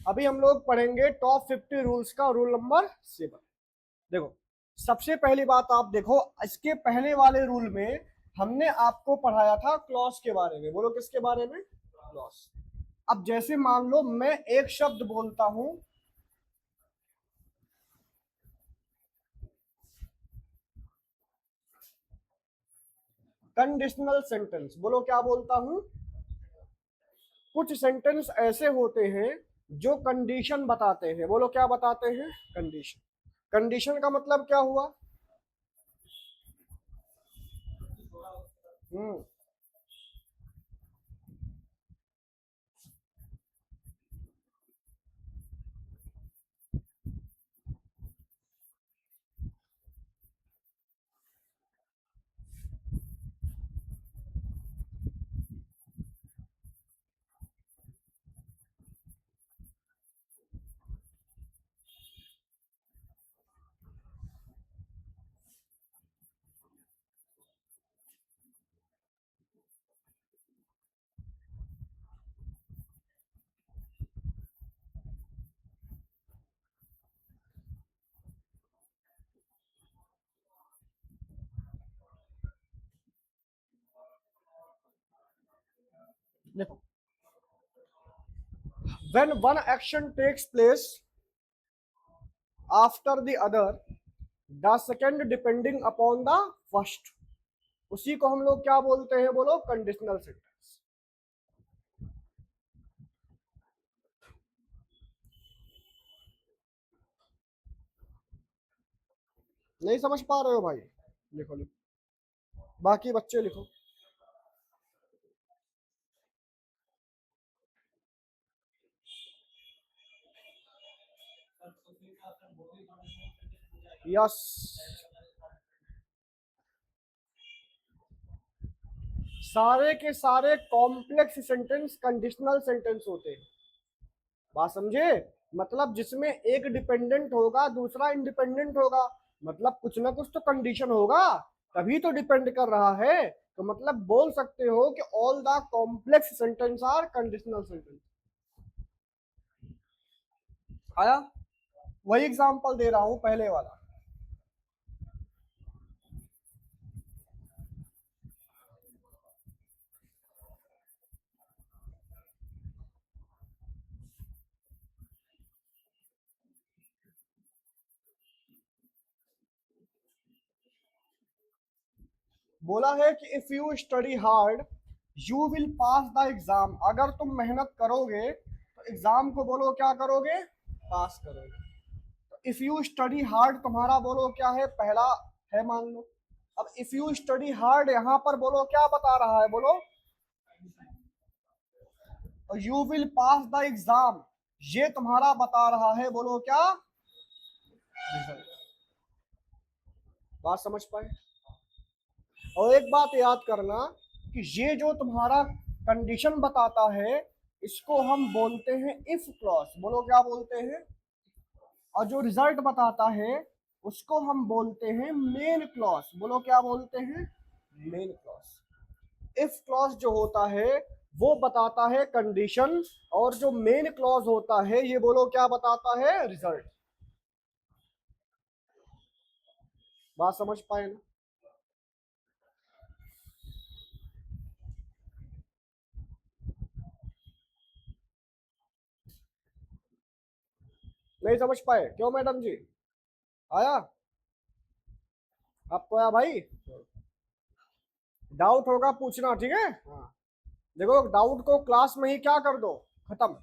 अभी हम लोग पढ़ेंगे टॉप 50 रूल्स का रूल नंबर 7। देखो, सबसे पहली बात आप देखो, इसके पहले वाले रूल में हमने आपको पढ़ाया था क्लॉज के बारे में। बोलो किसके बारे में? क्लॉज। अब जैसे मान लो मैं एक शब्द बोलता हूं, कंडीशनल सेंटेंस। बोलो क्या बोलता हूं? कुछ सेंटेंस ऐसे होते हैं जो कंडीशन बताते हैं। बोलो क्या बताते हैं? कंडीशन। कंडीशन का मतलब क्या हुआ? हम्म देखो, when one action takes place after the other, the second depending upon the first, उसी को हम लोग क्या बोलते हैं? बोलो कंडीशनल सेंटेंस। नहीं समझ पा रहे हो भाई? लिखो लिखो, बाकी बच्चे लिखो। यस, सारे के सारे कॉम्प्लेक्स सेंटेंस कंडीशनल सेंटेंस होते हैं। बात समझे? मतलब जिसमें एक डिपेंडेंट होगा, दूसरा इंडिपेंडेंट होगा, मतलब कुछ ना कुछ तो कंडीशन होगा, तभी तो डिपेंड कर रहा है। तो मतलब बोल सकते हो कि all the complex sentence are conditional sentence. आया? वही एग्जांपल दे रहा हूं, पहले वाला। बोला है कि if you study hard you will pass the exam. अगर तुम मेहनत करोगे तो एग्जाम को बोलो क्या करोगे? पास करोगे। तो इफ यू स्टडी हार्ड तुम्हारा बोलो क्या है? पहला है, मान लो। अब इफ यू स्टडी हार्ड यहां पर बोलो क्या बता रहा है? बोलो you will pass the exam, ये तुम्हारा बता रहा है बोलो क्या? रिजल्ट। बात समझ पाए? और एक बात याद करना कि ये जो तुम्हारा कंडीशन बताता है, इसको हम बोलते हैं इफ क्लॉज। बोलो क्या बोलते हैं? और जो रिजल्ट बताता है उसको हम बोलते हैं मेन क्लॉज। बोलो क्या बोलते हैं? Main clause. इफ क्लॉज जो होता है वो बताता है कंडीशन, और जो मेन क्लॉज होता है ये बोलो क्या बताता है? रिजल्ट। बात समझ पाए ना? नहीं समझ पाए? क्यों मैडम जी? आया? आपको आया भाई? डाउट होगा पूछना, ठीक है? हाँ, देखो डाउट को क्लास में ही क्या कर दो, खत्म।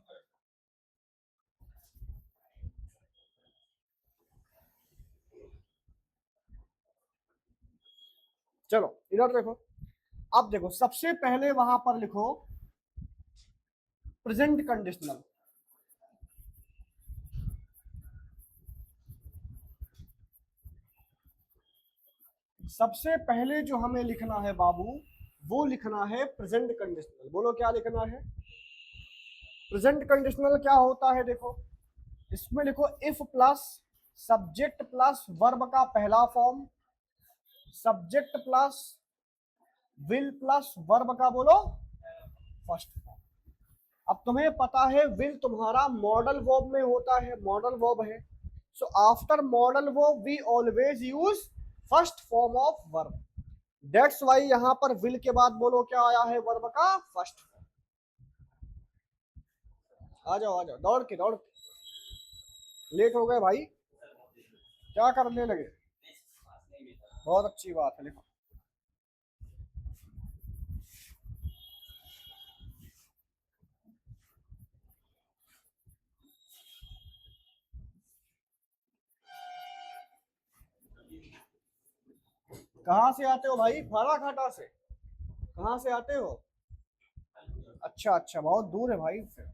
चलो इधर देखो। अब देखो, सबसे पहले वहां पर लिखो प्रेजेंट कंडीशनल। सबसे पहले जो हमें लिखना है बाबू, वो लिखना है प्रेजेंट कंडीशनल। बोलो क्या लिखना है? प्रेजेंट कंडीशनल क्या होता है? देखो, इसमें लिखो if plus subject plus verb का पहला form, subject plus will plus verb का बोलो फर्स्ट फॉर्म। अब तुम्हें पता है विल तुम्हारा मॉडल वर्ब में होता है, मॉडल वर्ब है। So after modal verb we always use first form of verb. That's why यहां पर विल के बाद बोलो क्या आया है, वर्ब का फर्स्ट फॉर्म। आ जाओ दौड़ के लेट हो गए भाई, क्या करने लगे। बहुत अच्छी बात है, लिखो। कहाँ से आते हो भाई, फाड़ा घाटा से, कहाँ से आते हो? अच्छा अच्छा, बहुत दूर है भाई फिर।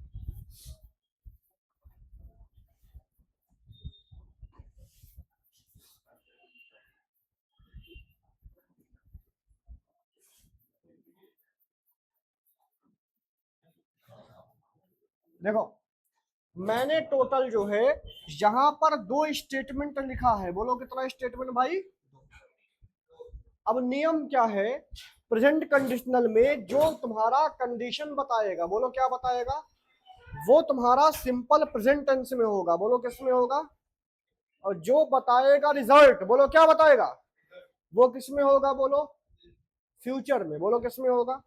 देखो मैंने टोटल जो है यहां पर 2 स्टेटमेंट लिखा है, बोलो कितना स्टेटमेंट भाई। अब नियम क्या है, प्रेजेंट कंडीशनल में जो तुम्हारा कंडीशन बताएगा, बोलो क्या बताएगा, वो तुम्हारा सिंपल प्रेजेंट टेंस में होगा, बोलो किस में होगा। और जो बताएगा रिजल्ट, बोलो क्या बताएगा, वो किस में होगा, बोलो फ्यूचर में, बोलो किस में होगा।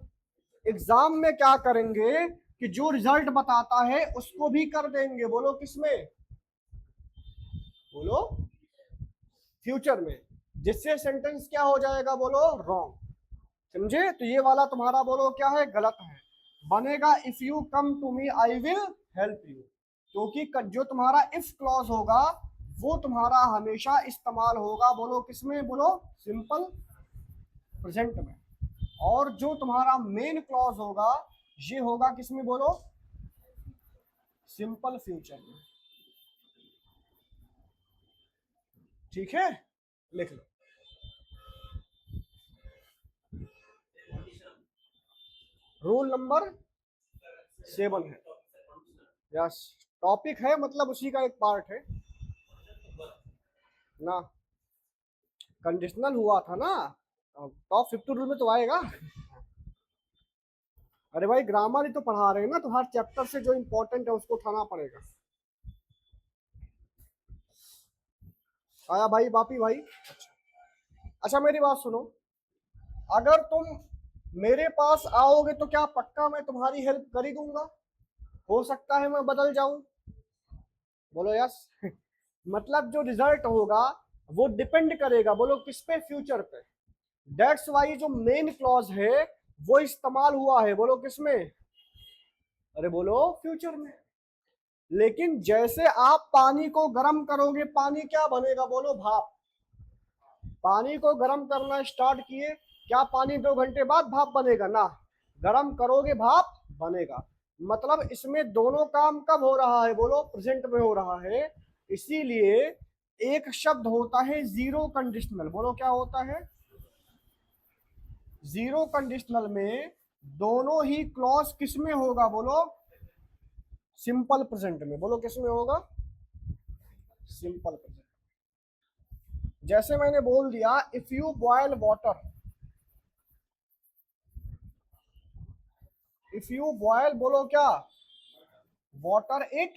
एग्जाम में क्या करेंगे कि जो रिजल्ट बताता है उसको भी कर देंगे, बोलो किस में, बोलो फ्यूचर में, जिससे सेंटेंस क्या हो जाएगा, बोलो रॉन्ग। समझे? तो ये वाला तुम्हारा बोलो क्या है, गलत है। बनेगा if you come to me I will help you, क्योंकि जो तुम्हारा इफ क्लॉज होगा वो तुम्हारा हमेशा इस्तेमाल होगा, बोलो किसमें, बोलो सिंपल प्रेजेंट में। और जो तुम्हारा मेन क्लॉज होगा ये होगा किसमें, बोलो सिंपल फ्यूचर में। ठीक है, लिख लो। रूल नंबर 7 है, यस टॉपिक है, मतलब उसी का एक पार्ट है ना। कंडीशनल हुआ था ना, टॉप 50 रूल में तो आएगा। अरे भाई ग्रामर ही तो पढ़ा रहे हैं ना, तो हर चैप्टर से जो इंपॉर्टेंट है उसको उठाना पड़ेगा। आया भाई बापी भाई। अच्छा मेरी बात सुनो, अगर तुम मेरे पास आओगे तो क्या पक्का मैं तुम्हारी हेल्प कर ही दूंगा? हो सकता है मैं बदल जाऊं, बोलो यस। मतलब जो रिजल्ट होगा वो डिपेंड करेगा, बोलो किस पे, फ्यूचर पे। दैट्स वाई जो मेन क्लॉज है वो इस्तेमाल हुआ है, बोलो किसमें, अरे बोलो फ्यूचर में। लेकिन जैसे आप पानी को गर्म करोगे, पानी क्या बनेगा, बोलो भाप। पानी को गर्म करना स्टार्ट किए, क्या पानी 2 घंटे बाद भाप बनेगा ना, गर्म करोगे भाप बनेगा। मतलब इसमें दोनों काम कब हो रहा है, बोलो प्रेजेंट में हो रहा है। इसीलिए एक शब्द होता है जीरो कंडीशनल, बोलो क्या होता है, जीरो कंडीशनल में दोनों ही क्लॉज किस में होगा, बोलो सिंपल प्रेजेंट में, बोलो किस में होगा, सिंपल प्रेजेंट। जैसे मैंने बोल दिया if you boil water, if you boil बोलो क्या, वाटर इट,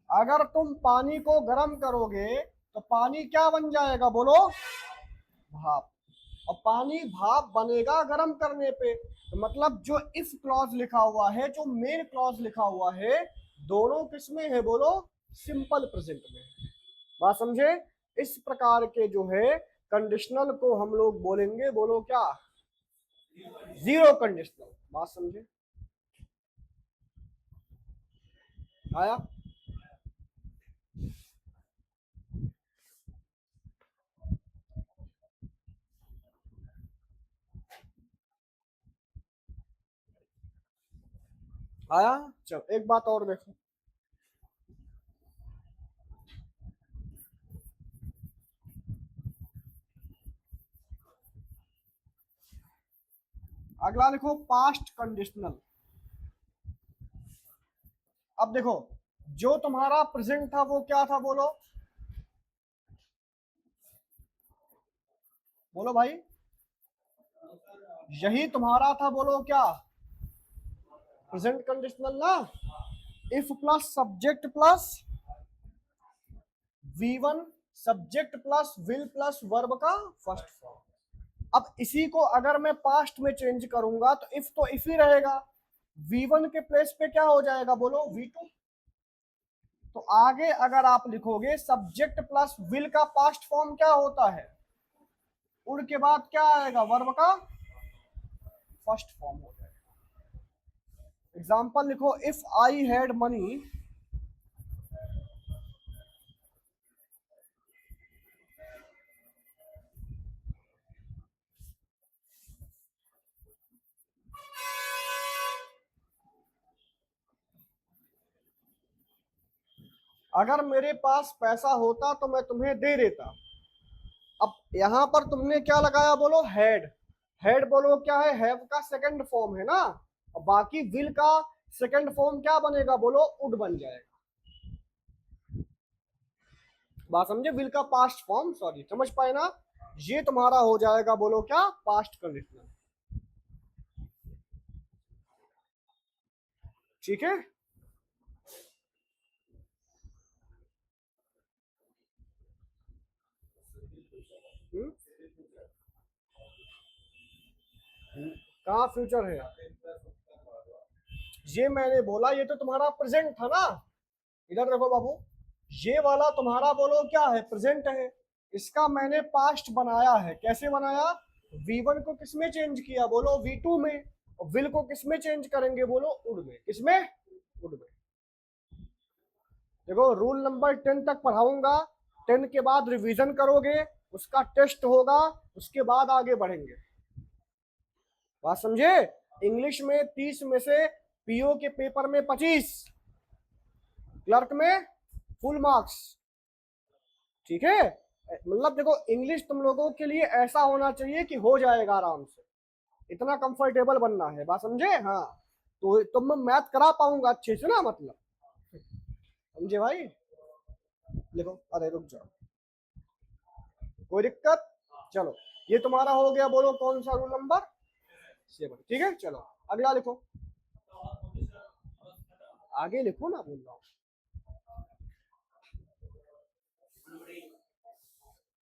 अगर तुम पानी को गर्म करोगे तो पानी क्या बन जाएगा, बोलो भाप। और पानी भाप बनेगा गर्म करने पे। तो मतलब जो इफ क्लॉज लिखा हुआ है, जो मेन क्लॉज लिखा हुआ है, दोनों किसमें है, बोलो सिंपल प्रेजेंट में। बात समझे? इस प्रकार के जो है कंडीशनल को हम लोग बोलेंगे, बोलो क्या, जीरो कंडीशनल। बात समझे? आया? आया? चलो एक बात और देखो, अगला लिखो पास्ट कंडीशनल। अब देखो जो तुम्हारा प्रेजेंट था वो क्या था, बोलो बोलो भाई, यही तुम्हारा था, बोलो क्या, प्रेजेंट कंडीशनल ना, if plus subject plus V1, subject plus will plus verb का फर्स्ट फॉर्म। अब इसी को अगर मैं पास्ट में चेंज करूंगा तो इफ ही रहेगा, V1 के प्लेस पे क्या हो जाएगा, बोलो V2। तो आगे अगर आप लिखोगे सब्जेक्ट प्लस विल का पास्ट फॉर्म क्या होता है, उड़ के बाद क्या आएगा, वर्ब का फर्स्ट फॉर्म हो जाएगा। एग्जांपल लिखो, इफ आई हैड मनी, अगर मेरे पास पैसा होता तो मैं तुम्हें दे देता। अब यहां पर तुमने क्या लगाया, बोलो हैड। हैड बोलो क्या है, हैव का सेकंड फॉर्म है ना, और बाकी विल का सेकंड फॉर्म क्या बनेगा, बोलो वुड बन जाएगा। बात समझे, विल का पास्ट फॉर्म, सॉरी समझ पाए ना, ये तुम्हारा हो जाएगा, बोलो क्या, पास्ट कंडीशनल। ठीक है, कहाँ फ्यूचर है, ये मैंने बोला, ये तो तुम्हारा प्रेजेंट था ना। इधर देखो बाबू, ये वाला तुम्हारा बोलो क्या है, प्रेजेंट है, इसका मैंने पास्ट बनाया है। कैसे बनाया, V1 को किसमें चेंज किया, बोलो V2 में, और विल को किसमें चेंज करेंगे, बोलो उड में। किसमें, उड में। देखो रूल नंबर 10 तक पढ़ाऊंगा, 10 के बाद रिवीजन करोगे, उसका टेस्ट होगा, उसके बाद आगे बढ़ेंगे। बात समझे, इंग्लिश में 30 में से पीओ के पेपर में 25, क्लर्क में फुल मार्क्स। ठीक है, मतलब देखो इंग्लिश तुम लोगों के लिए ऐसा होना चाहिए कि हो जाएगा आराम से, इतना कंफर्टेबल बनना है। बात समझे, हाँ, तो तुम मैं मैथ करा पाऊंगा अच्छे से ना, मतलब समझे भाई। लिखो, अरे रुक जाओ, कोई दिक्कत, चलो ये तुम्हारा हो गया, बोलो कौन सा, रूल नंबर 7। ठीक है, चलो अगला लिखो, आगे लिखो ना, बोल रहा हूँ।